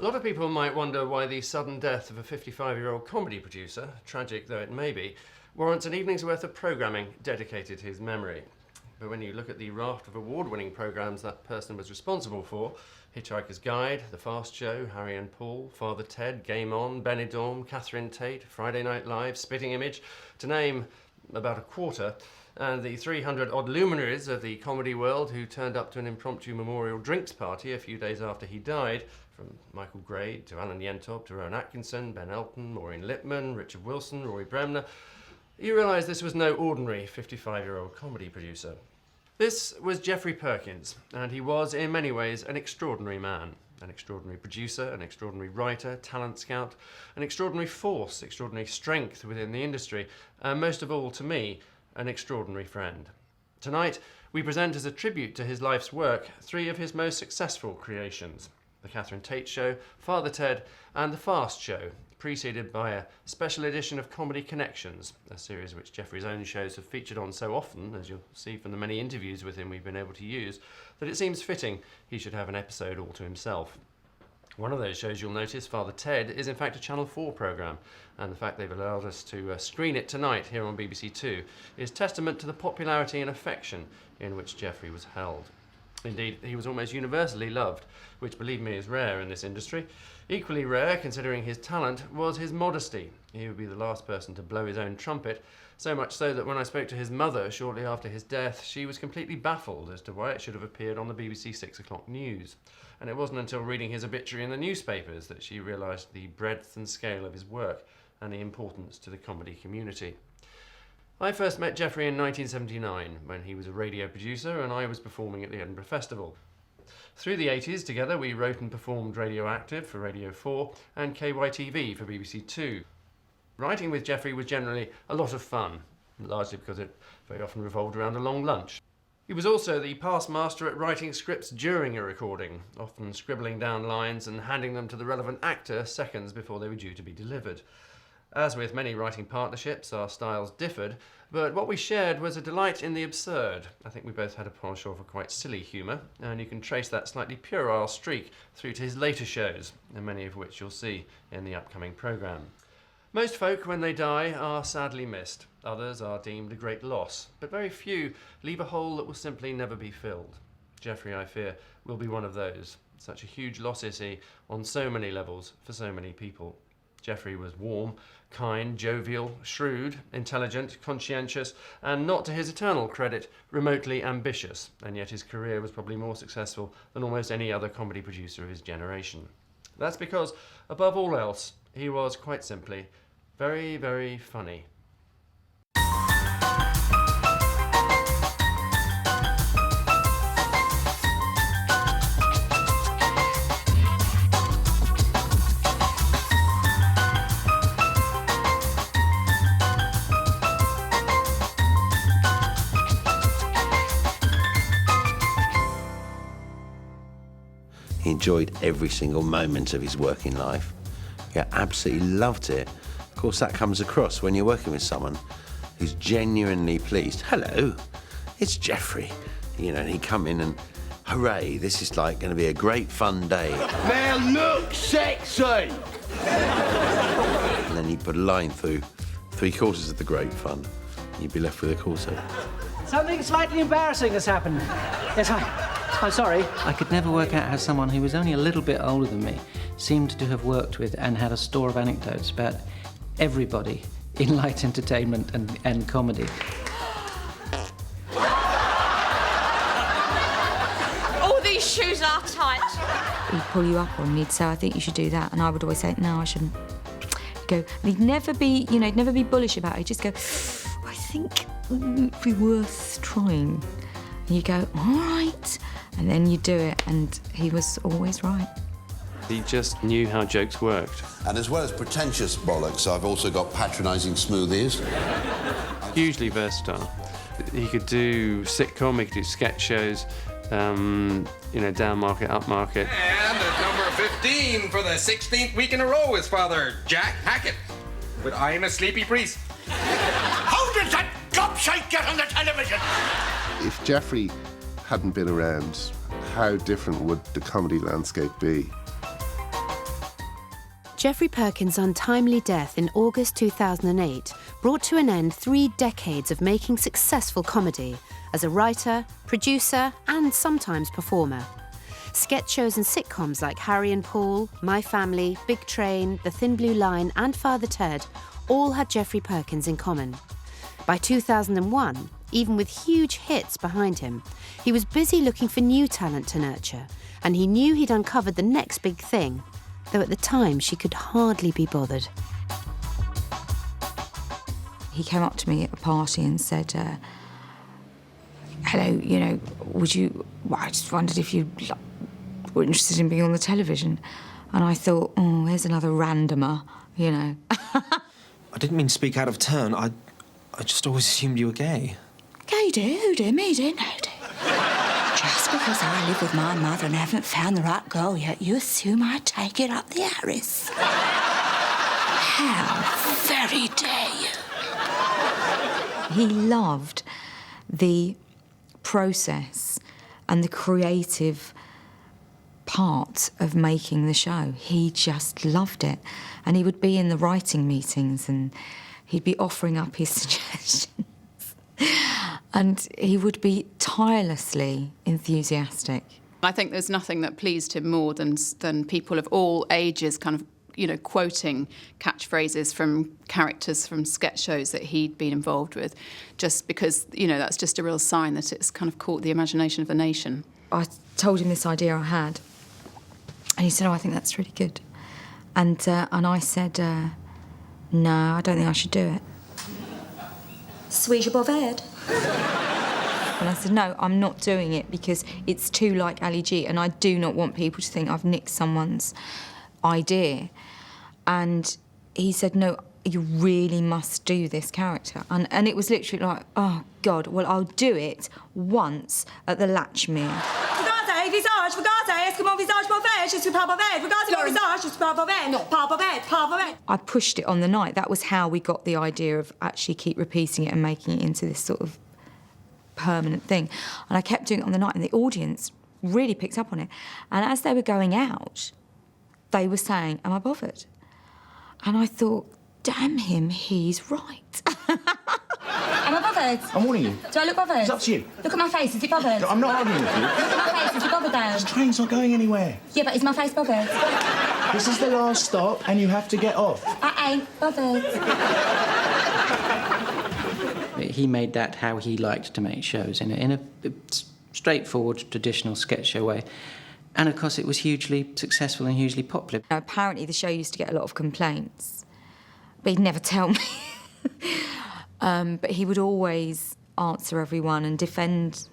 A lot of people might wonder why the sudden death of a 55-year-old comedy producer, tragic though it may be, warrants an evening's worth of programming dedicated to his memory. But when you look at the raft of award-winning programmes that person was responsible for, Hitchhiker's Guide, The Fast Show, Harry and Paul, Father Ted, Game On, Benidorm, Catherine Tate, Friday Night Live, Spitting Image, to name about a quarter, and the 300-odd luminaries of the comedy world who turned up to an impromptu memorial drinks party a few days after he died, from Michael Gray to Alan Yentob to Rowan Atkinson, Ben Elton, Maureen Lipman, Richard Wilson, Rory Bremner, you realise this was no ordinary 55-year-old comedy producer. This was Geoffrey Perkins, and he was, in many ways, an extraordinary man. An extraordinary producer, an extraordinary writer, talent scout, an extraordinary force, extraordinary strength within the industry, and most of all, to me, an extraordinary friend. Tonight, we present as a tribute to his life's work 3 of his most successful creations: The Catherine Tate Show, Father Ted, and The Fast Show, preceded by a special edition of Comedy Connections, a series which Geoffrey's own shows have featured on so often, as you'll see from the many interviews with him we've been able to use, that it seems fitting he should have an episode all to himself. One of those shows, you'll notice, Father Ted, is in fact a Channel 4 programme, and the fact they've allowed us to screen it tonight here on BBC Two is testament to the popularity and affection in which Geoffrey was held. Indeed, he was almost universally loved, which, believe me, is rare in this industry. Equally rare, considering his talent, was his modesty. He would be the last person to blow his own trumpet, so much so that when I spoke to his mother shortly after his death, she was completely baffled as to why it should have appeared on the BBC 6 o'clock news. And it wasn't until reading his obituary in the newspapers that she realised the breadth and scale of his work and the importance to the comedy community. I first met Geoffrey in 1979, when he was a radio producer and I was performing at the Edinburgh Festival. Through the 80s, together, we wrote and performed Radioactive for Radio 4 and KYTV for BBC 2. Writing with Geoffrey was generally a lot of fun, largely because it very often revolved around a long lunch. He was also the past master at writing scripts during a recording, often scribbling down lines and handing them to the relevant actor seconds before they were due to be delivered. As with many writing partnerships, our styles differed, but what we shared was a delight in the absurd. I think we both had a penchant for quite silly humour, and you can trace that slightly puerile streak through to his later shows, and many of which you'll see in the upcoming programme. Most folk, when they die, are sadly missed. Others are deemed a great loss, but very few leave a hole that will simply never be filled. Geoffrey, I fear, will be one of those. Such a huge loss is he, on so many levels, for so many people. Geoffrey was warm, kind, jovial, shrewd, intelligent, conscientious, and, not to his eternal credit, remotely ambitious, and yet his career was probably more successful than almost any other comedy producer of his generation. That's because, above all else, he was, quite simply, very, very funny. He enjoyed every single moment of his working life. He absolutely loved it. Of course, that comes across when you're working with someone who's genuinely pleased. Hello, it's Geoffrey. You know, and he'd come in and, hooray, this is like going to be a great fun day. Now look sexy! And then he'd put a line through 3 quarters of the great fun. You'd be left with a quarter. Something slightly embarrassing has happened. Yes, I'm sorry. I could never work out how someone who was only a little bit older than me seemed to have worked with and had a store of anecdotes about everybody in light entertainment and comedy. All these shoes are tight. He'd pull you up on and he'd say, I think you should do that. And I would always say, no, I shouldn't. He'd go, and he'd never be, he'd never be bullish about it. He'd just go, I think it'd be worth trying. And you go, all right. And then you do it, and he was always right. He just knew how jokes worked. And as well as pretentious bollocks, I've also got patronising smooth ears. Hugely versatile. He could do sitcom, he could do sketch shows, down market, up market. And at number 15 for the 16th week in a row is Father Jack Hackett with I Am a Sleepy Priest. How did that gobshite get on the television? If Geoffrey hadn't been around, how different would the comedy landscape be? Geoffrey Perkins' untimely death in August 2008 brought to an end 3 decades of making successful comedy as a writer, producer and sometimes performer. Sketch shows and sitcoms like Harry and Paul, My Family, Big Train, The Thin Blue Line and Father Ted all had Geoffrey Perkins in common. By 2001, even with huge hits behind him, he was busy looking for new talent to nurture, and he knew he'd uncovered the next big thing, though at the time she could hardly be bothered. He came up to me at a party and said, hello, you know, I just wondered if you were interested in being on the television. And I thought, oh, here's another randomer, you know. I didn't mean to speak out of turn. I just always assumed you were gay. Gay, dear? Who, dear? Me, dear? No, dear. Just because I live with my mother and haven't found the right girl yet, you assume I take it up the arse. How very dare you? He loved the process and the creative part of making the show. He just loved it. And he would be in the writing meetings and he'd be offering up his suggestions. And he would be tirelessly enthusiastic. I think there's nothing that pleased him more than people of all ages kind of, you know, quoting catchphrases from characters from sketch shows that he'd been involved with, just because, you know, that's just a real sign that it's kind of caught the imagination of the nation. I told him this idea I had, and he said, oh, I think that's really good. And I said, no, I don't think I should do it. Suis-je bothered? And I said, no, I'm not doing it because it's too like Ali G, and I do not want people to think I've nicked someone's idea. And he said, no, you really must do this character. And it was literally like, oh, God, well, I'll do it once at the Latchmere. Regardez, visage, regardez, est-ce que mon visage mauvais? Je suis pas mauvais. Regardez mon visage, je suis pas mauvais. Non, pas mauvais, pas mauvais. I pushed it on the night. That was how we got the idea of actually keep repeating it and making it into this sort of permanent thing. And I kept doing it on the night, and the audience really picked up on it. And as they were going out, they were saying, am I bothered? And I thought, damn him, he's right. Am I bothered? I'm warning you. Do I look bothered? It's up to you. Look at my face, is it bothered? I'm not arguing with you. Look at my face, is it bothered, Dale? This train's not going anywhere. Yeah, but is my face bothered? This is the last stop, and you have to get off. I ain't bothered. He made that how he liked to make shows, in a straightforward, traditional sketch show way. And, of course, it was hugely successful and hugely popular. Apparently, the show used to get a lot of complaints, but he'd never tell me. But he would always answer everyone and defend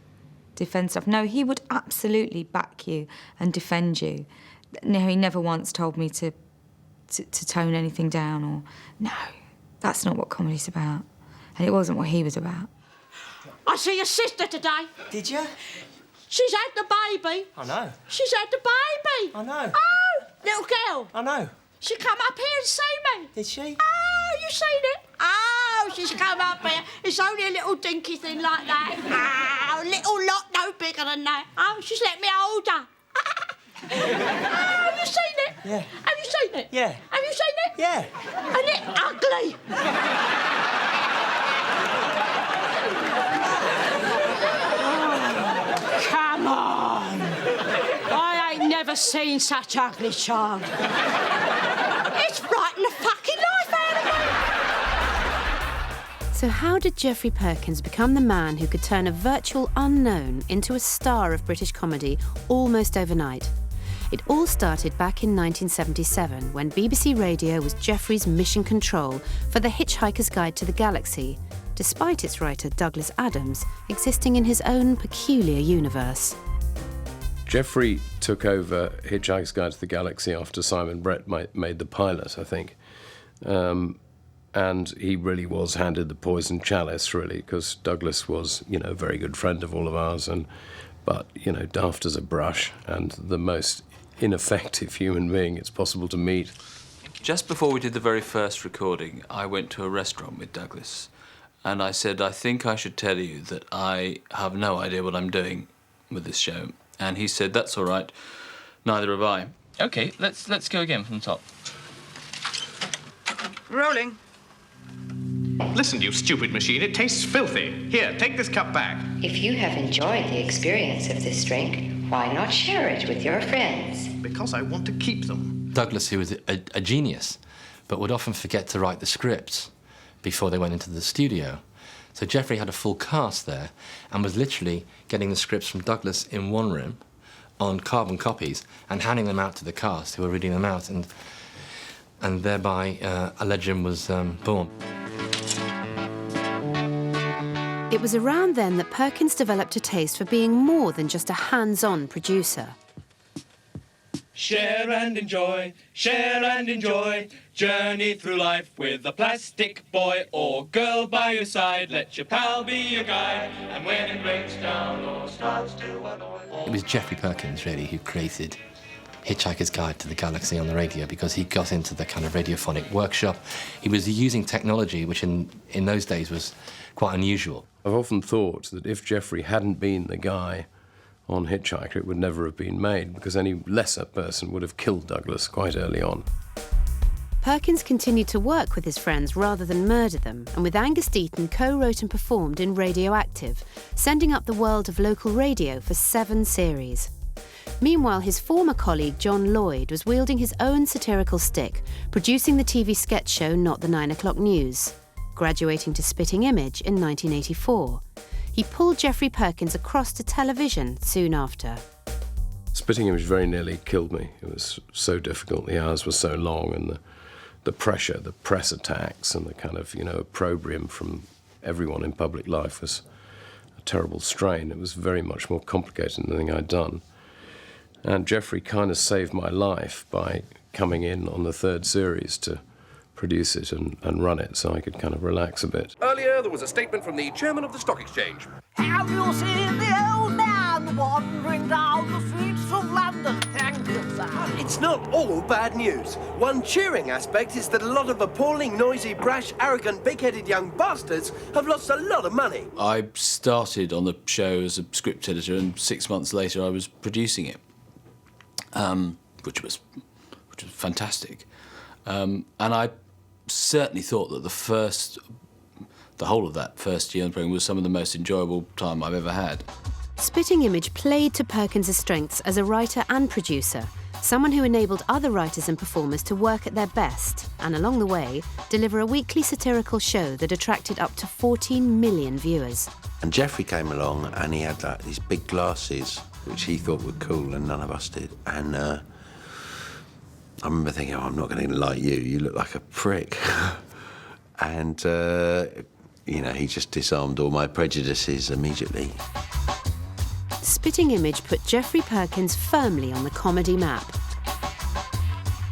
stuff. No, he would absolutely back you and defend you. No, he never once told me to tone anything down or... No, that's not what comedy's about. And it wasn't what he was about. I see your sister today. Did you? She's had the baby. I know. She's had the baby. I know. Oh, little girl. I know. She come up here and see me. Did she? Oh, you seen it? Oh, she's come up here. It's only a little dinky thing like that. Oh, little lot no bigger than that. Oh, she's let me hold her. Oh, have you seen it? Yeah. Have you seen it? Yeah. Have you seen it? Yeah. Isn't it ugly? Oh, come on. I ain't never seen such ugly child. It's frightened the fucking life out of me. So how did Geoffrey Perkins become the man who could turn a virtual unknown into a star of British comedy almost overnight? It all started back in 1977 when BBC Radio was Geoffrey's mission control for The Hitchhiker's Guide to the Galaxy, despite its writer Douglas Adams existing in his own peculiar universe. Geoffrey took over Hitchhiker's Guide to the Galaxy after Simon Brett made the pilot, I think. And he really was handed the poison chalice, really, because Douglas was, you know, a very good friend of all of ours, but, you know, daft as a brush and the most ineffective human being it's possible to meet. Just before we did the very first recording, I went to a restaurant with Douglas, and I said, I think I should tell you that I have no idea what I'm doing with this show. And he said, that's all right, neither have I. OK, let's go again from the top. Rolling. Listen, you stupid machine, it tastes filthy. Here, take this cup back. If you have enjoyed the experience of this drink, why not share it with your friends? Because I want to keep them. Douglas, who was a genius, but would often forget to write the scripts before they went into the studio. So Geoffrey had a full cast there and was literally getting the scripts from Douglas in one room on carbon copies and handing them out to the cast who were reading them out, and thereby a legend was born. It was around then that Perkins developed a taste for being more than just a hands-on producer. Share and enjoy, journey through life with a plastic boy or girl by your side. Let your pal be your guide, and when it breaks down or starts to annoy... It was Geoffrey Perkins, really, who created Hitchhiker's Guide to the Galaxy on the radio, because he got into the kind of radiophonic workshop. He was using technology which in those days was quite unusual. I've often thought that if Geoffrey hadn't been the guy on Hitchhiker, it would never have been made, because any lesser person would have killed Douglas quite early on. Perkins continued to work with his friends rather than murder them, and with Angus Deayton co-wrote and performed in Radioactive, sending up the world of local radio for 7 series. Meanwhile, his former colleague John Lloyd was wielding his own satirical stick, producing the TV sketch show Not the 9 O'Clock News. Graduating to Spitting Image in 1984. He pulled Geoffrey Perkins across to television soon after. Spitting Image very nearly killed me. It was so difficult, the hours were so long, and the pressure, the press attacks, and the kind of, opprobrium from everyone in public life was a terrible strain. It was very much more complicated than anything I'd done. And Geoffrey kind of saved my life by coming in on the 3rd series to produce it and run it, so I could kind of relax a bit. Earlier, there was a statement from the chairman of the stock exchange. Have you seen the old man wandering down the streets of London? Thank you, sir. It's not all bad news. One cheering aspect is that a lot of appalling, noisy, brash, arrogant, big-headed young bastards have lost a lot of money. I started on the show as a script editor, and 6 months later I was producing it, which was fantastic. And I certainly thought that the whole of that first year on the programme was some of the most enjoyable time I've ever had. Spitting Image played to Perkins' strengths as a writer and producer, someone who enabled other writers and performers to work at their best, and along the way, deliver a weekly satirical show that attracted up to 14 million viewers. And Geoffrey came along and he had these big glasses, which he thought were cool and none of us did. And I remember thinking, I'm not going to like you. You look like a prick. And, he just disarmed all my prejudices immediately. Spitting Image put Geoffrey Perkins firmly on the comedy map.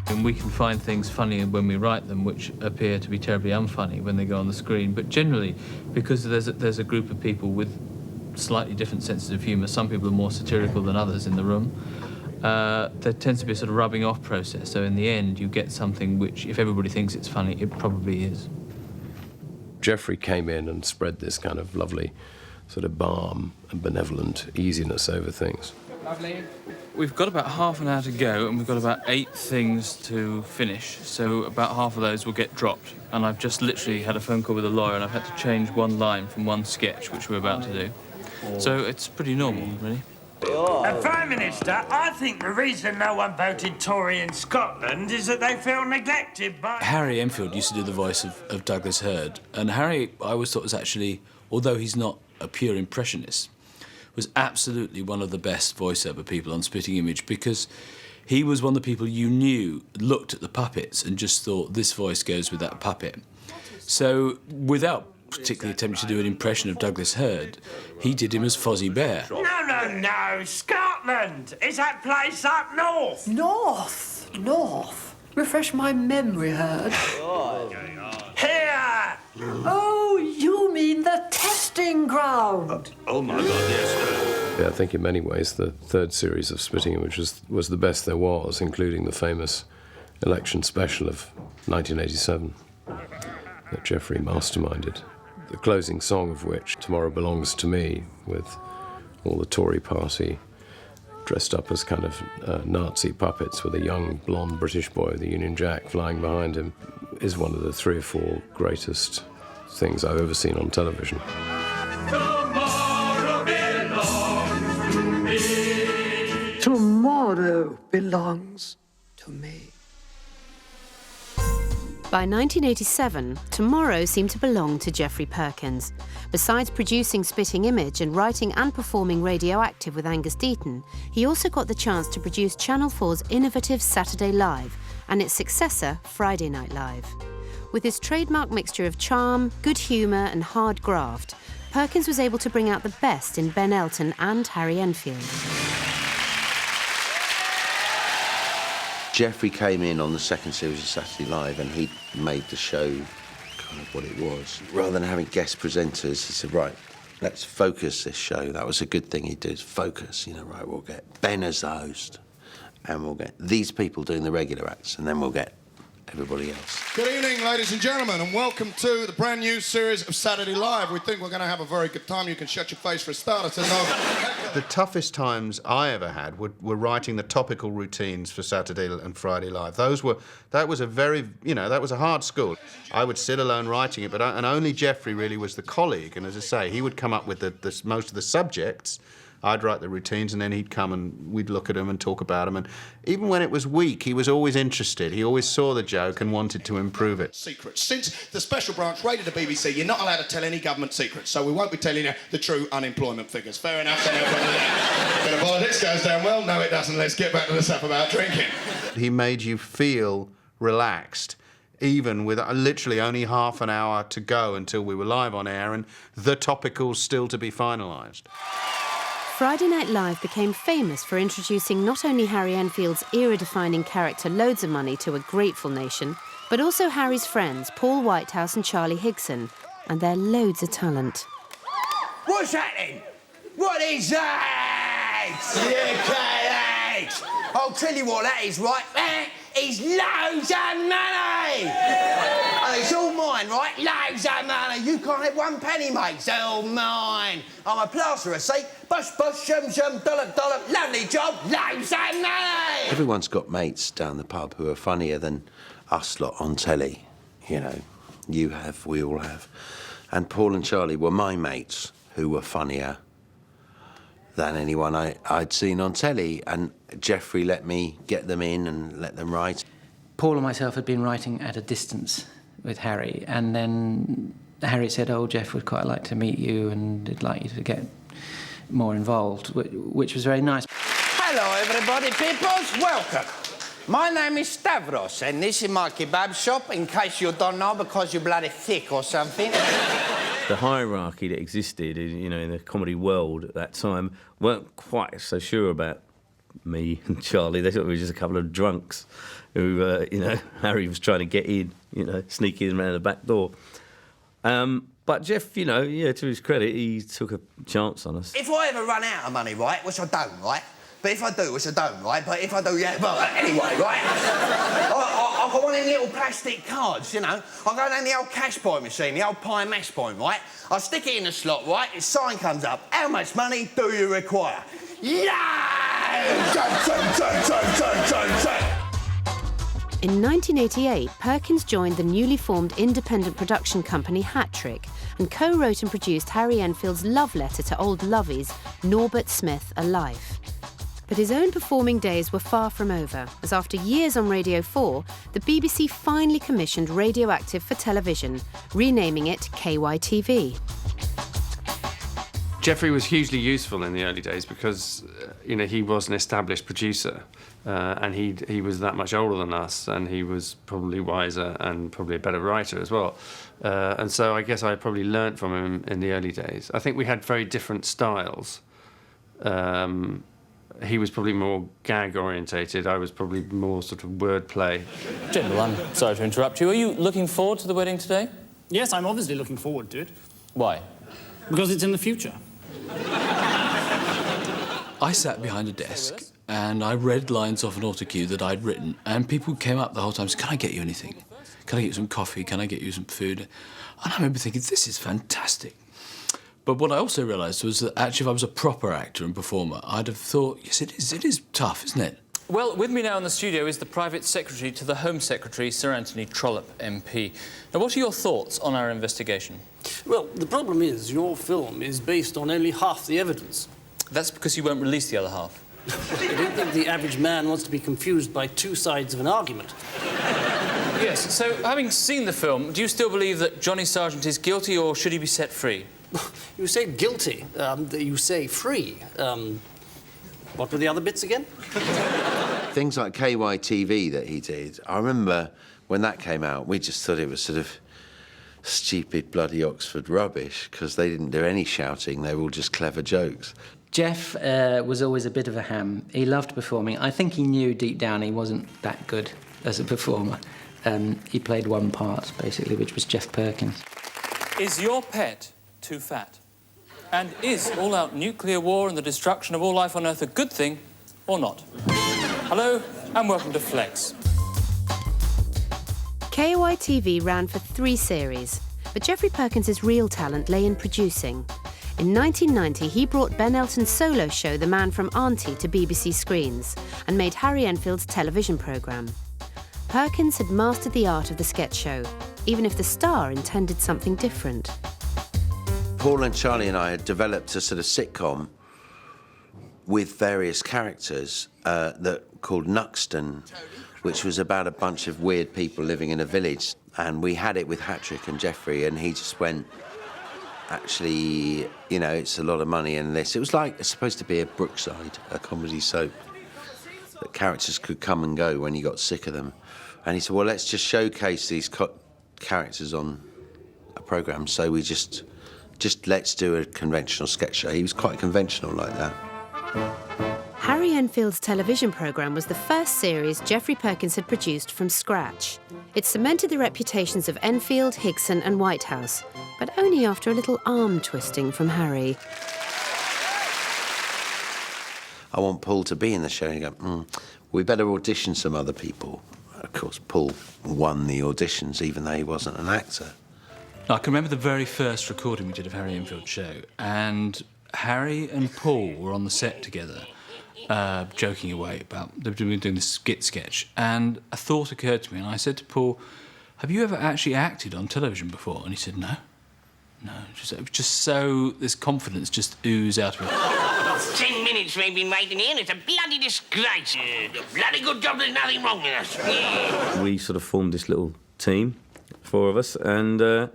And we can find things funny when we write them, which appear to be terribly unfunny when they go on the screen. But generally, because there's a group of people with slightly different senses of humour, some people are more satirical than others in the room, there tends to be a sort of rubbing off process. So in the end, you get something which, if everybody thinks it's funny, it probably is. Geoffrey came in and spread this kind of lovely sort of balm and benevolent easiness over things. Lovely. We've got about half an hour to go, and we've got about 8 things to finish, so about half of those will get dropped. And I've just literally had a phone call with a lawyer, and I've had to change one line from one sketch, which we're about to do. So it's pretty normal, really. Prime Minister, I think the reason no one voted Tory in Scotland is that they feel neglected by... Harry Enfield used to do the voice of Douglas Hurd, and Harry, I always thought, was actually, although he's not a pure impressionist, was absolutely one of the best voiceover people on Spitting Image, because he was one of the people you knew looked at the puppets and just thought, this voice goes with that puppet. So, without particularly attempting to do an impression of Douglas Hurd, he did him as Fozzie Bear. No, Scotland! Is that place up north? North? Refresh my memory, Hurd. Here! Oh, you mean the testing ground? Oh, my God, yes. Yeah, I think in many ways the 3rd series of Spitting Image was the best there was, including the famous election special of 1987 that Geoffrey masterminded. The closing song of which, Tomorrow Belongs to Me, with all the Tory party dressed up as kind of Nazi puppets with a young blonde British boy with a Union Jack flying behind him. is one of the 3 or 4 greatest things I've ever seen on television. Tomorrow belongs to me. Tomorrow belongs to me. By 1987, Tomorrow seemed to belong to Geoffrey Perkins. Besides producing Spitting Image and writing and performing Radioactive with Angus Deayton, he also got the chance to produce Channel 4's innovative Saturday Live and its successor, Friday Night Live. With his trademark mixture of charm, good humour and hard graft, Perkins was able to bring out the best in Ben Elton and Harry Enfield. Geoffrey came in on the second series of Saturday Live and he made the show kind of what it was. Rather than having guest presenters, he said, right, let's focus this show. That was a good thing he did, focus. You know, right, we'll get Ben as the host and we'll get these people doing the regular acts and then we'll get everybody else. Good evening, ladies and gentlemen, and welcome to the brand new series of Saturday Live. We think we're going to have a very good time. You can shut your face for a start. The toughest times I ever had were writing the topical routines for Saturday and Friday Live. That was a hard school. I would sit alone writing it, and only Geoffrey really was the colleague. And as I say, he would come up with most of the subjects. I'd write the routines, and then he'd come and we'd look at them and talk about them. And even when it was weak, he was always interested. He always saw the joke and wanted to improve it. Secrets. Since the special branch raided the BBC, you're not allowed to tell any government secrets, so we won't be telling you the true unemployment figures. Fair enough, so no problem with that. But the politics goes down well. No, it doesn't. Let's get back to the stuff about drinking. He made you feel relaxed, even with literally only half an hour to go until we were live on air and the topicals still to be finalised. Friday Night Live became famous for introducing not only Harry Enfield's era-defining character Loads of Money to a grateful nation, but also Harry's friends Paul Whitehouse and Charlie Higson, and their loads of talent. What's happening? What is that? UK8! I'll tell you what that is, right? That is loads of money! And it's all mine, right? Loads of money. You can't have 1 penny, mate. It's all mine. I'm a plasterer, see? Bush, bush, shum, shum, dollop, dollop. Lovely job. Loads of money! Everyone's got mates down the pub who are funnier than us lot on telly. You know, you have, we all have. And Paul and Charlie were my mates who were funnier than anyone I'd seen on telly, and Geoffrey let me get them in and let them write. Paul and myself had been writing at a distance with Harry, and then Harry said, oh, Geoff would quite like to meet you and he'd like you to get more involved, which was very nice. Hello, everybody, peoples. Welcome. My name is Stavros, and this is my kebab shop, in case you don't know, because you're bloody thick or something. The hierarchy that existed, in the comedy world at that time weren't quite so sure about me and Charlie. They thought we were just a couple of drunks who, Harry was trying to get in, sneak in around the back door. But Geoff, to his credit, he took a chance on us. If I ever run out of money, right, which I don't, right? But if I do, which I don't, right? But if I do, yeah, but anyway, right? I've got one of them little plastic cards, I'll go down the old cash point machine, the old pie mash point, right? I'll stick it in the slot, right? Its sign comes up. How much money do you require? In 1988, Perkins joined the newly formed independent production company Hat Trick and co-wrote and produced Harry Enfield's love letter to old lovies, Norbert Smith, A Life. But his own performing days were far from over, as after years on Radio 4, the BBC finally commissioned Radioactive for television, renaming it KYTV. Geoffrey was hugely useful in the early days because, he was an established producer and he was that much older than us, and he was probably wiser and probably a better writer as well. And so I guess I probably learnt from him in the early days. I think we had very different styles. He was probably more gag-orientated. I was probably more sort of wordplay. General, I'm sorry to interrupt you. Are you looking forward to the wedding today? Yes, I'm obviously looking forward to it. Why? Because it's in the future. I sat behind a desk and I read lines off an autocue that I'd written, and people came up the whole time and said, can I get you anything? Can I get you some coffee? Can I get you some food? And I remember thinking, this is fantastic. But what I also realised was that actually if I was a proper actor and performer, I'd have thought, yes, it is tough, isn't it? Well, with me now in the studio is the private secretary to the Home Secretary, Sir Anthony Trollope, MP. Now, what are your thoughts on our investigation? Well, the problem is your film is based on only half the evidence. That's because you won't release the other half. I don't think the average man wants to be confused by two sides of an argument. Yes, so having seen the film, do you still believe that Johnny Sargent is guilty, or should he be set free? You say guilty, you say free. What were the other bits again? Things like KYTV that he did, I remember when that came out, we just thought it was sort of stupid bloody Oxford rubbish, because they didn't do any shouting, they were all just clever jokes. Jeff was always a bit of a ham. He loved performing. I think he knew deep down he wasn't that good as a performer. He played one part, basically, which was Geoff Perkins. Is your pet too fat? And is all-out nuclear war and the destruction of all life on Earth a good thing, or not? Hello, and welcome to Flex. KOI-TV ran for 3 series, but Geoffrey Perkins' real talent lay in producing. In 1990, he brought Ben Elton's solo show The Man from Auntie to BBC screens and made Harry Enfield's television programme. Perkins had mastered the art of the sketch show, even if the star intended something different. Paul and Charlie and I had developed a sort of sitcom with various characters that called Nuxton, which was about a bunch of weird people living in a village. And we had it with Hattrick and Geoffrey, and he just went, actually, you know, it's a lot of money in this. It was like, it's supposed to be a Brookside, a comedy soap, that characters could come and go when you got sick of them. And he said, well, let's just showcase these characters on a programme, so we just let's do a conventional sketch show. He was quite conventional like that. Harry Enfield's television programme was the first series Geoffrey Perkins had produced from scratch. It cemented the reputations of Enfield, Higson and Whitehouse, but only after a little arm twisting from Harry. I want Paul to be in the show. And you go, we better audition some other people. Of course, Paul won the auditions, even though he wasn't an actor. I can remember the very first recording we did of Harry Enfield's show, and Harry and Paul were on the set together, joking away about doing this sketch, and a thought occurred to me, and I said to Paul, have you ever actually acted on television before? And he said, no. It was just so, this confidence just oozed out of it. 10 minutes we've been waiting here, and it's a bloody disgrace. Bloody good job, there's nothing wrong with us. We sort of formed this little team, 4 of us, and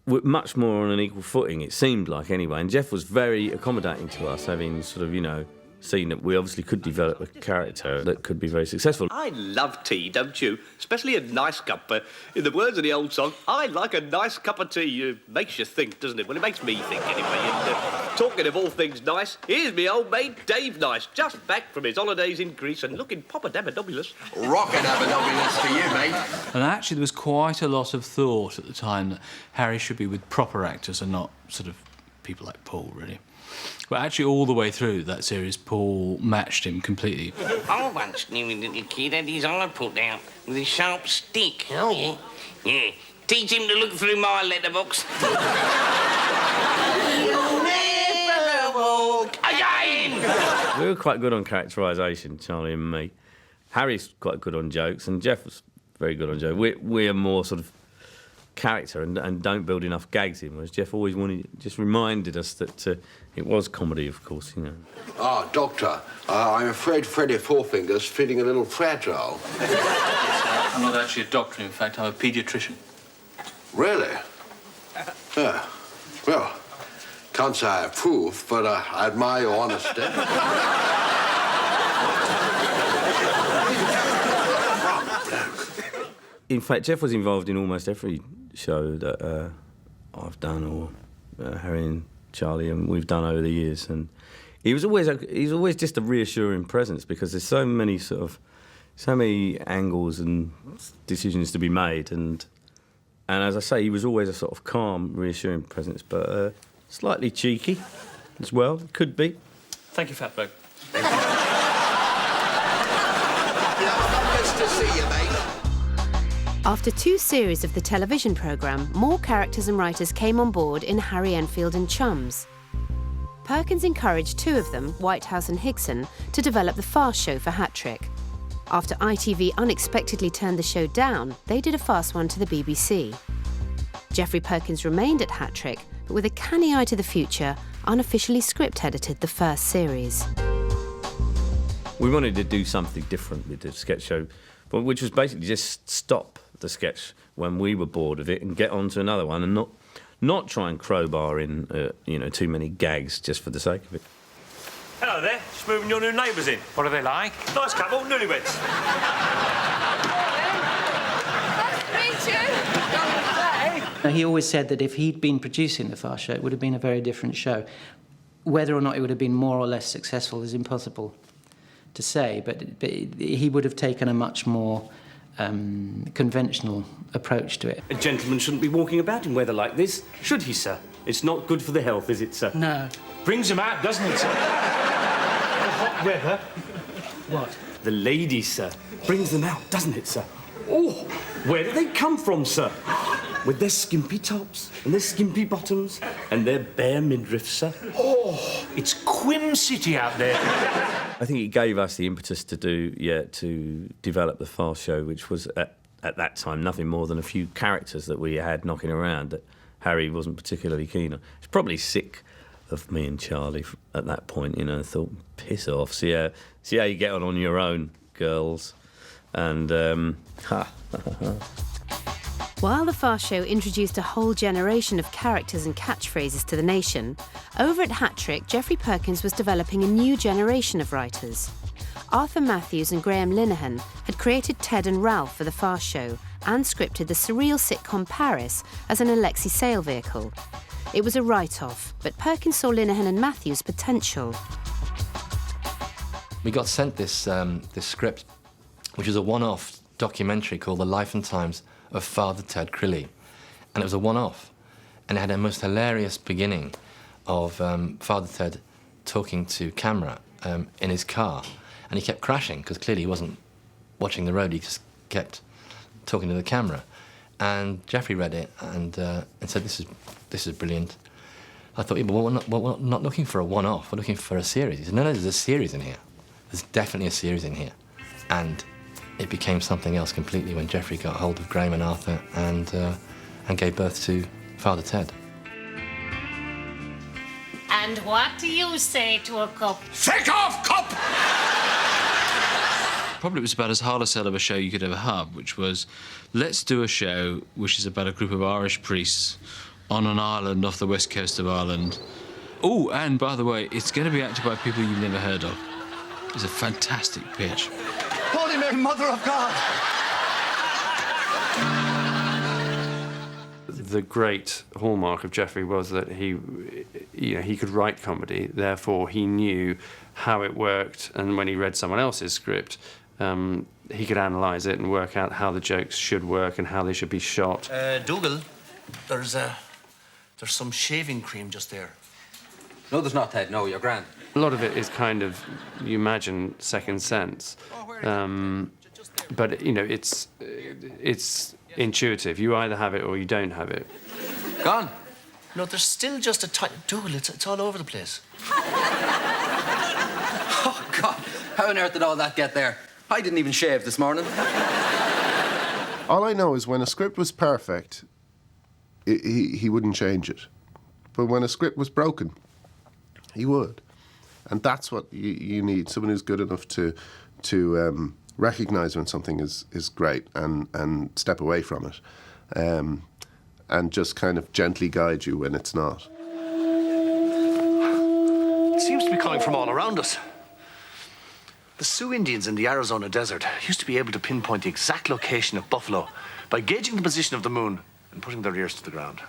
we're much more on an equal footing, it seemed like, anyway. And Geoff was very accommodating to us, having sort of, you know, seen that we obviously could develop a character that could be very successful. I love tea, don't you? Especially a nice cup. In the words of the old song, I like a nice cup of tea. Makes you think, doesn't it? Well, it makes me think, anyway. And talking of all things nice, here's me old mate Dave Nice, just back from his holidays in Greece and looking popper-dabba-dobulous. Rockin' dabba-dobulous to you, mate. And actually there was quite a lot of thought at the time that Harry should be with proper actors and not sort of people like Paul, really. But actually, all the way through that series, Paul matched him completely. I once knew a little kid had his eye put out with a sharp stick. Oh, yeah? Yeah. Teach him to look through my letterbox. You'll never walk again! We were quite good on characterisation, Charlie and me. Harry's quite good on jokes, and Geoff was very good on jokes. We're more sort of character and don't build enough gags in, whereas Geoff always just reminded us that it was comedy, of course, you know. Ah, Doctor, I'm afraid Freddie Fourfinger's feeling a little fragile. I'm not actually a doctor, in fact, I'm a paediatrician. Really? Yeah. Well, can't say I approve, but I admire your honesty. In fact, Geoff was involved in almost every show that I've done, or Harry and Charlie, and we've done over the years. And he was always just a reassuring presence, because there's so many angles and decisions to be made. And as I say, he was always a sort of calm, reassuring presence, but slightly cheeky as well. Could be. Thank you, Fatberg. Nice to see you, mate. After 2 series of the television programme, more characters and writers came on board in Harry Enfield and Chums. Perkins encouraged two of them, Whitehouse and Higson, to develop the Fast Show for Hat Trick. After ITV unexpectedly turned the show down, they did a fast one to the BBC. Geoffrey Perkins remained at Hat Trick, but with a canny eye to the future, unofficially script-edited the first series. We wanted to do something different with the sketch show, which was basically just stop the sketch when we were bored of it and get on to another one, and not try and crowbar in too many gags just for the sake of it. Hello there, just moving your new neighbours in. What are they like? Nice couple, newlyweds. He always said that if he'd been producing the Fast Show, it would have been a very different show. Whether or not it would have been more or less successful is impossible to say, but he would have taken a much more conventional approach to it. A gentleman shouldn't be walking about in weather like this, should he, sir? It's not good for the health, is it, sir? No. Brings them out, doesn't it, sir? Hot weather. What? The ladies, sir. Brings them out, doesn't it, sir? Oh, where do they come from, sir? With their skimpy tops and their skimpy bottoms and their bare midriffs, sir. Oh, it's Quim City out there. I think it gave us the impetus to develop the Fast Show, which was at that time nothing more than a few characters that we had knocking around that Harry wasn't particularly keen on. He's probably sick of me and Charlie at that point, thought, piss off, see how you get on your own, girls. And, While the Fast Show introduced a whole generation of characters and catchphrases to the nation, over at Hat Trick, Geoffrey Perkins was developing a new generation of writers. Arthur Matthews and Graham Linehan had created Ted and Ralph for the Fast Show and scripted the surreal sitcom Paris as an Alexei Sayle vehicle. It was a write-off, but Perkins saw Linehan and Matthews' potential. We got sent this script, which was a one-off documentary called The Life and Times of Father Ted Crilly. And it was a one-off. And it had a most hilarious beginning of Father Ted talking to camera in his car. And he kept crashing, because clearly he wasn't watching the road, he just kept talking to the camera. And Geoffrey read it and said, this is brilliant. I thought, yeah, but we're not looking for a one-off, we're looking for a series. He said, no, there's a series in here. There's definitely a series in here. And it became something else completely when Geoffrey got hold of Graham and Arthur and gave birth to Father Ted. And what do you say to a cup? Take off, cup! Probably it was about as hard a sell of a show you could ever have, which was, let's do a show which is about a group of Irish priests on an island off the west coast of Ireland. Oh, and by the way, it's going to be acted by people you've never heard of. It's a fantastic pitch. Holy Mary, Mother of God! The great hallmark of Geoffrey was that he could write comedy, therefore he knew how it worked, and when he read someone else's script, he could analyse it and work out how the jokes should work and how they should be shot. Dougal, there's some shaving cream just there. No, there's not, Ted. No, you're grand. A lot of it is kind of, you imagine, second sense. But, it's intuitive. You either have it or you don't have it. Gone. No, there's still just a tiny... Dougal, it's all over the place. Oh, God. How on earth did all that get there? I didn't even shave this morning. All I know is when a script was perfect, he wouldn't change it. But when a script was broken, he would. And that's what you need, someone who's good enough to recognise when something is great and step away from it, and just kind of gently guide you when it's not. It seems to be coming from all around us. The Sioux Indians in the Arizona desert used to be able to pinpoint the exact location of buffalo by gauging the position of the moon and putting their ears to the ground.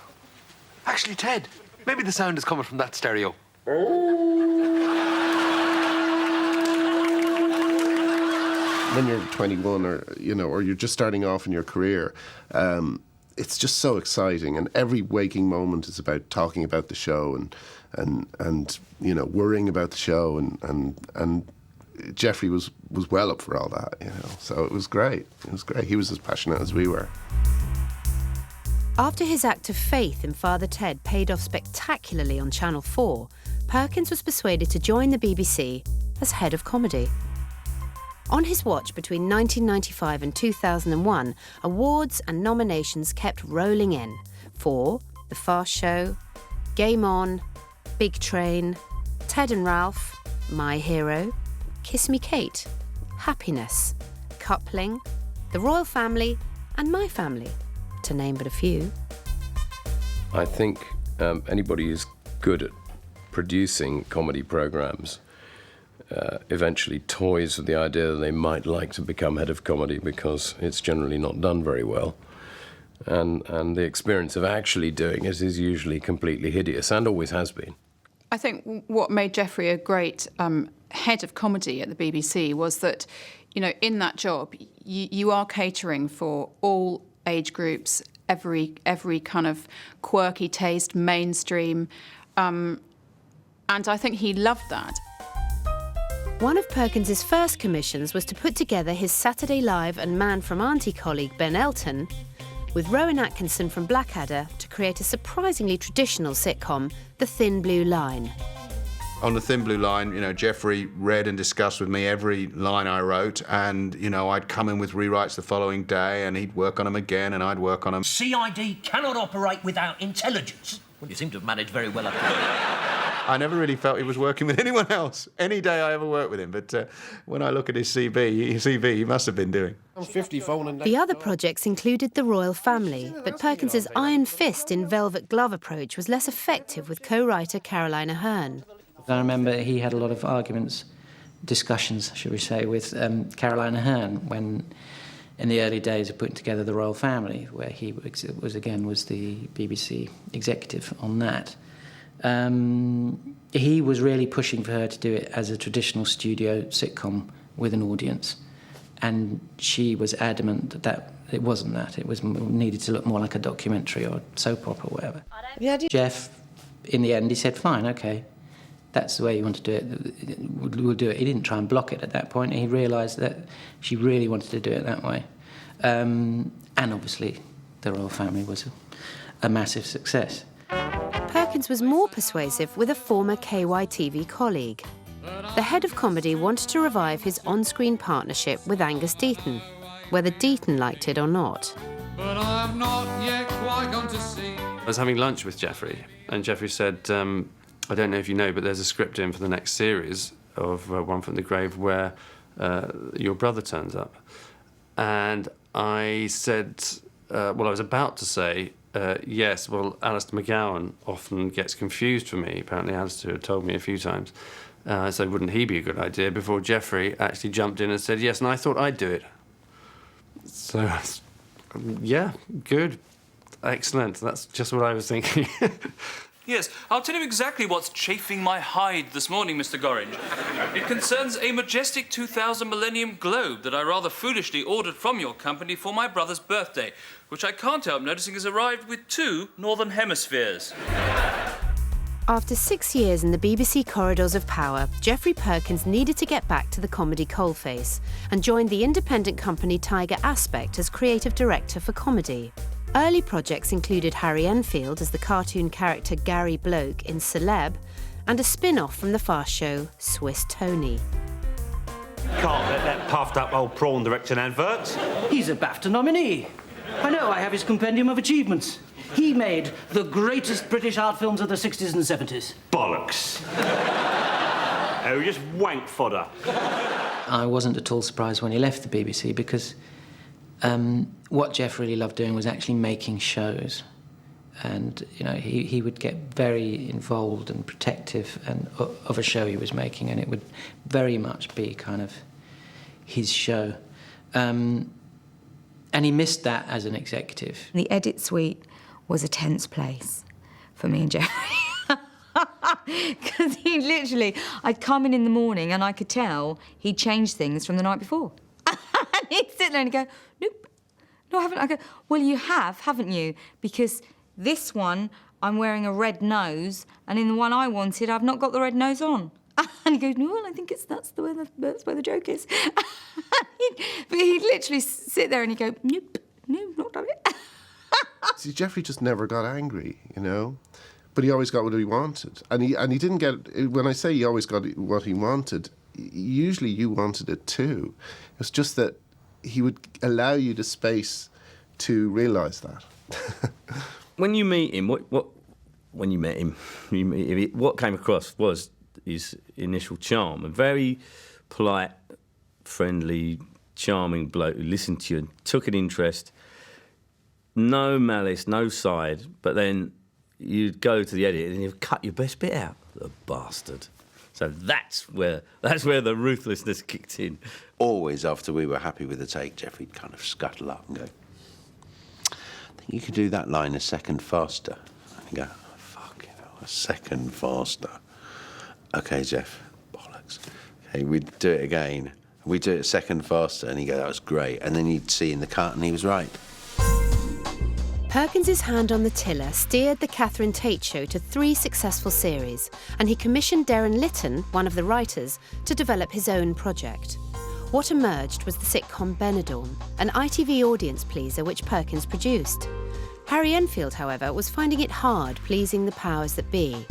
Actually, Ted, maybe the sound is coming from that stereo. When you're 21 or you're just starting off in your career, it's just so exciting, and every waking moment is about talking about the show and worrying about the show, and Geoffrey was well up for all that, so it was great. He was as passionate as we were. After his act of faith in Father Ted paid off spectacularly on Channel 4, Perkins was persuaded to join the BBC as head of comedy. On his watch between 1995 and 2001, awards and nominations kept rolling in for The Fast Show, Game On, Big Train, Ted and Ralph, My Hero, Kiss Me Kate, Happiness, Coupling, The Royal Family and My Family, to name but a few. I think anybody who's good at producing comedy programmes eventually toys with the idea that they might like to become head of comedy because it's generally not done very well. And the experience of actually doing it is usually completely hideous, and always has been. I think what made Geoffrey a great head of comedy at the BBC was that, you know, in that job, you are catering for all age groups, every kind of quirky taste, mainstream, and I think he loved that. One of Perkins's first commissions was to put together his Saturday Live and Man from Auntie colleague Ben Elton with Rowan Atkinson from Blackadder to create a surprisingly traditional sitcom, The Thin Blue Line. On The Thin Blue Line, you know, Geoffrey read and discussed with me every line I wrote, and, you know, I'd come in with rewrites the following day, and he'd work on them again, and I'd work on them. CID cannot operate without intelligence. Well, you seem to have managed very well up there. I never really felt he was working with anyone else any day I ever worked with him, but when I look at his CV, he must have been doing. I'm 50 phoning. The other projects included The Royal Family, but Perkins's iron fist in velvet glove approach was less effective with co-writer Caroline Aherne. I remember he had a lot of discussions, should we say, with Caroline Aherne when, in the early days of putting together The Royal Family, where he was the BBC executive on that. He was really pushing for her to do it as a traditional studio sitcom with an audience, and she was adamant that it wasn't that. It needed to look more like a documentary or soap opera or whatever. Jeff, in the end, he said, fine, OK, that's the way you want to do it, we'll do it. He didn't try and block it at that point. He realised that she really wanted to do it that way. And obviously, The Royal Family was a massive success. Perkins was more persuasive with a former KYTV colleague. The head of comedy wanted to revive his on-screen partnership with Angus Deayton, whether Deayton liked it or not. But I've not yet quite gone to see. I was having lunch with Geoffrey, and Geoffrey said, I don't know if you know, but there's a script in for the next series of One from the Grave where your brother turns up. And I said, I was about to say, yes, well, Alistair McGowan often gets confused for me. Apparently Alistair had told me a few times. So wouldn't he be a good idea? Before Geoffrey actually jumped in and said yes, and I thought I'd do it. So, yeah, good. Excellent. That's just what I was thinking. Yes, I'll tell you exactly what's chafing my hide this morning, Mr. Gorringe. It concerns a majestic 2000 Millennium Globe that I rather foolishly ordered from your company for my brother's birthday, which I can't help noticing has arrived with 2 northern hemispheres. After 6 years in the BBC corridors of power, Geoffrey Perkins needed to get back to the comedy coalface and joined the independent company Tiger Aspect as creative director for comedy. Early projects included Harry Enfield as the cartoon character Gary Bloke in Celeb, and a spin-off from the fast show Swiss Tony. Can't let that puffed-up old prawn direct an advert. He's a BAFTA nominee. I know, I have his compendium of achievements. He made the greatest British art films of the 60s and 70s. Bollocks. Oh, just wank fodder. I wasn't at all surprised when he left the BBC because what Jeff really loved doing was actually making shows. And, you know, he would get very involved and protective of a show he was making, and it would very much be kind of his show. And he missed that as an executive. The edit suite was a tense place for me and Geoffrey. Because he literally, I'd come in the morning and I could tell he'd changed things from the night before. And he'd sit there and he'd go, nope, no, I haven't. I go, well, you have, haven't you? Because this one, I'm wearing a red nose, and in the one I wanted, I've not got the red nose on. And he goes, no, well, I think that's where the joke is. But he'd literally sit there and he'd go, nope, no, not done it. See, Geoffrey just never got angry, you know? But he always got what he wanted. And he didn't get... When I say he always got what he wanted, usually you wanted it too. It was just that he would allow you the space to realise that. When you meet him, when you met him, what came across was his initial charm. A very polite, friendly, charming bloke who listened to you and took an interest. No malice, no side, but then you'd go to the edit and he'd cut your best bit out. The bastard. So that's where the ruthlessness kicked in. Always after we were happy with the take, Geoffrey'd kind of scuttle up and go, I think you could do that line a second faster. And go, oh, fuck, you know, a second faster. OK, Geoff, bollocks. OK, we'd do it again. We'd do it a second faster, and he'd go, that was great. And then you'd see in the cut, and he was right. Perkins's hand on the tiller steered the Catherine Tate show to 3 successful series, and he commissioned Darren Litton, one of the writers, to develop his own project. What emerged was the sitcom Benidorm, an ITV audience pleaser which Perkins produced. Harry Enfield, however, was finding it hard pleasing the powers that be.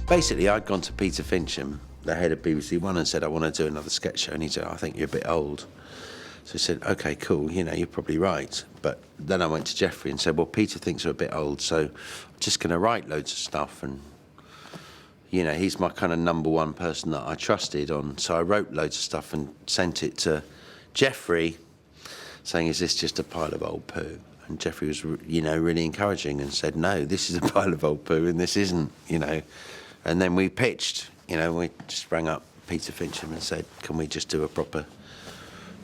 Basically, I'd gone to Peter Fincham, the head of BBC One, and said, I want to do another sketch show. And he said, I think you're a bit old. So I said, OK, cool, you know, you're probably right. But then I went to Geoffrey and said, well, Peter thinks you're a bit old, so I'm just going to write loads of stuff. And, you know, he's my kind of #1 person that I trusted on. So I wrote loads of stuff and sent it to Geoffrey, saying, is this just a pile of old poo? And Geoffrey was, you know, really encouraging and said, no, this is a pile of old poo and this isn't, you know. And then we pitched, you know, we just rang up Peter Fincham and said, can we just do a proper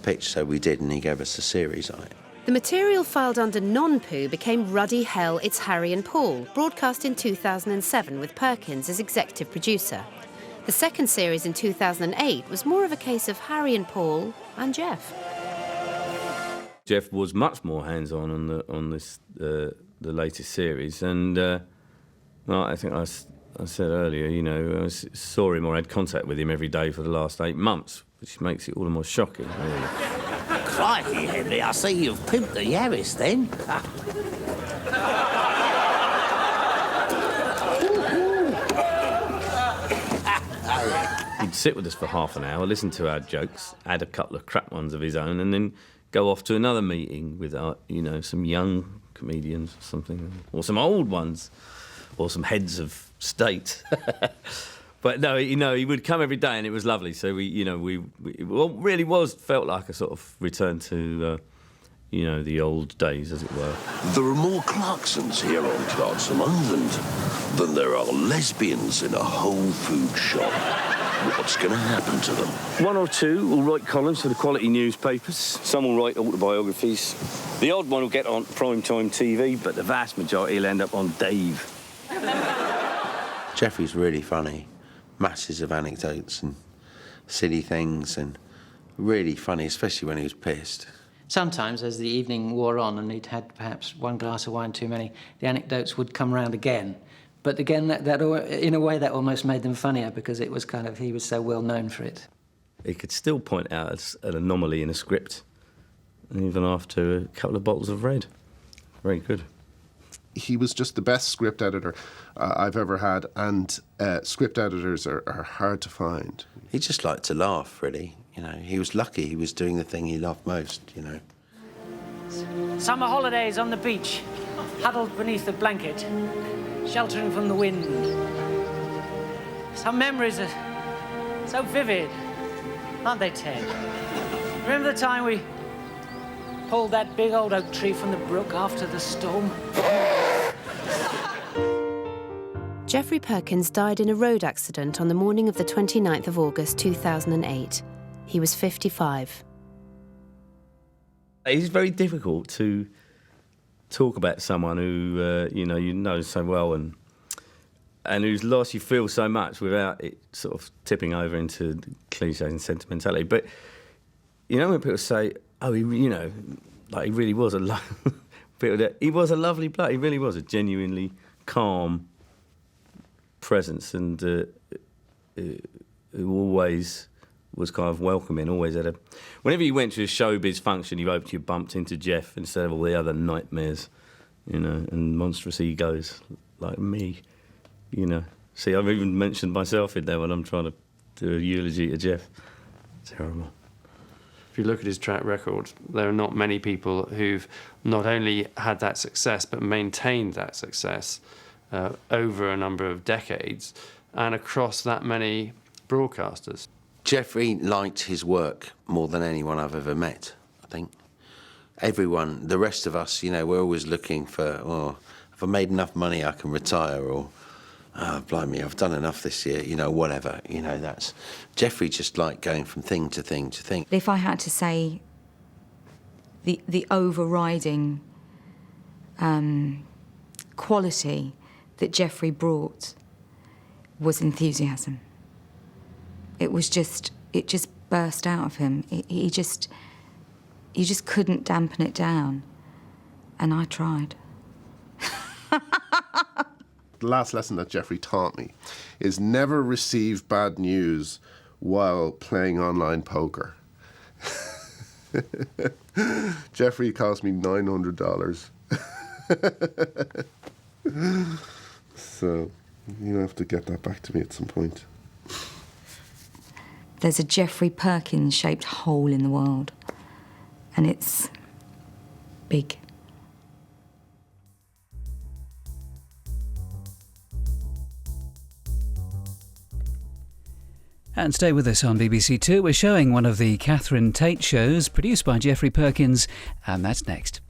pitch? So we did, and he gave us a series on it. The material filed under non-poo became Ruddy Hell, It's Harry and Paul, broadcast in 2007 with Perkins as executive producer. The second series in 2008 was more of a case of Harry and Paul and Geoff. Geoff was much more hands-on on the latest series, and well, I think I said earlier, you know, I saw him or had contact with him every day for the last 8 months, which makes it all the more shocking, really. Crikey, Henry, I see you've pimped the Yaris then. He'd sit with us for half an hour, listen to our jokes, add a couple of crap ones of his own, and then go off to another meeting with, you know, some young comedians or something, or some old ones, or some heads of state. But no, you know, he would come every day, and it was lovely. So it really felt like a sort of return to, you know, the old days, as it were. There are more Clarksons here on Clarkson Island than there are lesbians in a Whole Food shop. What's going to happen to them? 1 or 2 will write columns for the quality newspapers. Some will write autobiographies. The odd one will get on primetime TV, but the vast majority will end up on Dave. Geoffrey's really funny. Masses of anecdotes and silly things, and really funny, especially when he was pissed. Sometimes, as the evening wore on and he'd had perhaps 1 glass of wine too many, the anecdotes would come round again. But again, that in a way, that almost made them funnier because it was kind of, he was so well known for it. He could still point out an anomaly in a script, even after a couple of bottles of red. Very good. He was just the best script editor I've ever had, and script editors are hard to find. He just liked to laugh, really. You know, he was lucky he was doing the thing he loved most, you know. Summer holidays on the beach, huddled beneath a blanket, sheltering from the wind. Some memories are so vivid, aren't they, Ted? Remember the time we pulled that big old oak tree from the brook after the storm? Geoffrey Perkins died in a road accident on the morning of the 29th of August 2008. He was 55. It's very difficult to talk about someone who you know so well and whose loss you feel so much without it sort of tipping over into cliches and sentimentality. But you know when people say, "Oh, he really was he was a lovely bloke. He really was a genuinely calm presence, and who always was kind of welcoming. Always had whenever you went to a showbiz function, you bumped into Geoff instead of all the other nightmares you know, and monstrous egos like me, you know. See, I've even mentioned myself in there when I'm trying to do a eulogy to Jeff. Terrible. If you look at his track record, there are not many people who've not only had that success, but maintained that success over a number of decades and across that many broadcasters. Geoffrey liked his work more than anyone I've ever met, I think. Everyone, the rest of us, you know, we're always looking for, oh, if I made enough money, I can retire, or, oh, blimey, I've done enough this year, you know, whatever. You know, that's... Geoffrey just liked going from thing to thing to thing. If I had to say the overriding quality that Geoffrey brought was enthusiasm. It just burst out of him. You just couldn't dampen it down. And I tried. The last lesson that Geoffrey taught me is never receive bad news while playing online poker. Geoffrey cost me $900. So you have to get that back to me at some point. There's a Geoffrey Perkins shaped hole in the world, and it's big. And stay with us on BBC Two. We're showing one of the Catherine Tate shows produced by Geoffrey Perkins, and that's next.